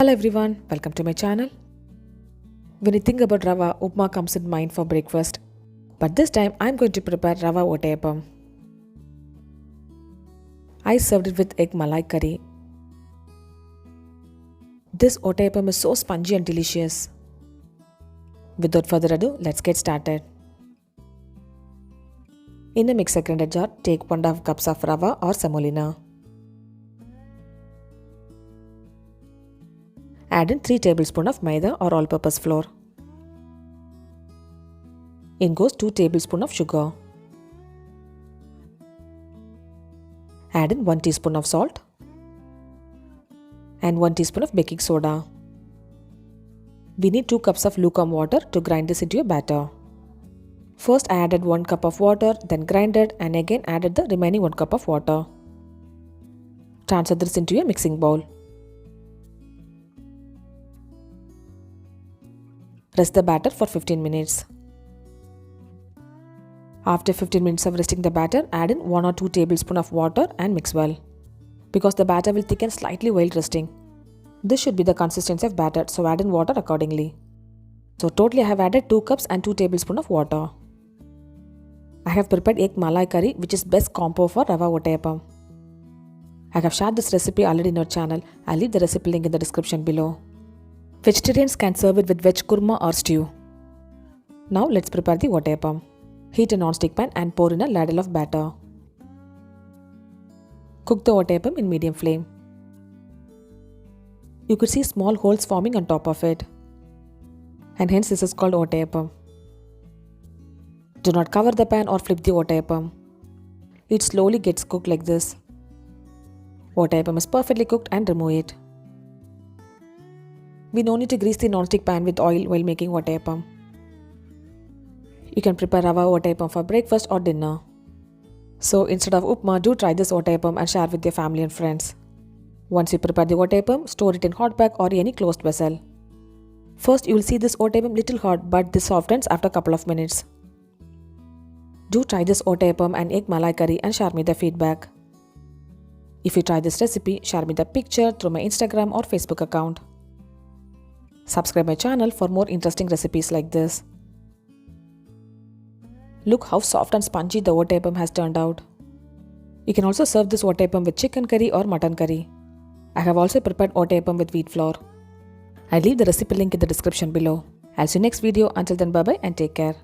Hello everyone, welcome to my channel. When you think about Rava, Upma comes in mind for breakfast. But this time I'm going to prepare Rava Ottayappam. I served it with egg malai curry. This Ottayappam is so spongy and delicious. Without further ado, let's get started. In a mixer grinder jar, take 1.5 cups of Rava or Semolina. Add in 3 tablespoons of maida or all-purpose flour. In goes 2 tablespoons of sugar. Add in 1 teaspoon of salt and 1 teaspoon of baking soda. We need 2 cups of lukewarm water to grind this into a batter. First I added 1 cup of water, then grinded and again added the remaining 1 cup of water. Transfer this into a mixing bowl. Rest the batter for 15 minutes. After 15 minutes of resting the batter, add in 1 or 2 tablespoons of water and mix well. Because the batter will thicken slightly while resting. This should be the consistency of batter, so add in water accordingly. So totally I have added 2 cups and 2 tablespoons of water. I have prepared egg malai curry, which is best combo for Rava Ottayappam. I have shared this recipe already in our channel. I'll leave the recipe link in the description below. Vegetarians can serve it with veg kurma or stew. Now let's prepare the Ottayappam. Heat a non-stick pan and pour in a ladle of batter. Cook the Ottayappam in medium flame. You could see small holes forming on top of it. And hence this is called Ottayappam. Do not cover the pan or flip the Ottayappam. It slowly gets cooked like this. Ottayappam is perfectly cooked and remove it. We no need to grease the non-stick pan with oil while making Ottayappam. You can prepare Rava Ottayappam for breakfast or dinner. So instead of upma, do try this Ottayappam and share with your family and friends. Once you prepare the Ottayappam, store it in hot bag or any closed vessel. First you will see this Ottayappam little hot, but this softens after a couple of minutes. Do try this Ottayappam and egg malai curry and share me the feedback. If you try this recipe, share me the picture through my Instagram or Facebook account. Subscribe my channel for more interesting recipes like this. Look how soft and spongy the Ottayappam has turned out. You can also serve this Ottayappam with chicken curry or mutton curry. I have also prepared Ottayappam with wheat flour. I'll leave the recipe link in the description below. I'll see you next video. Until then, bye bye and take care.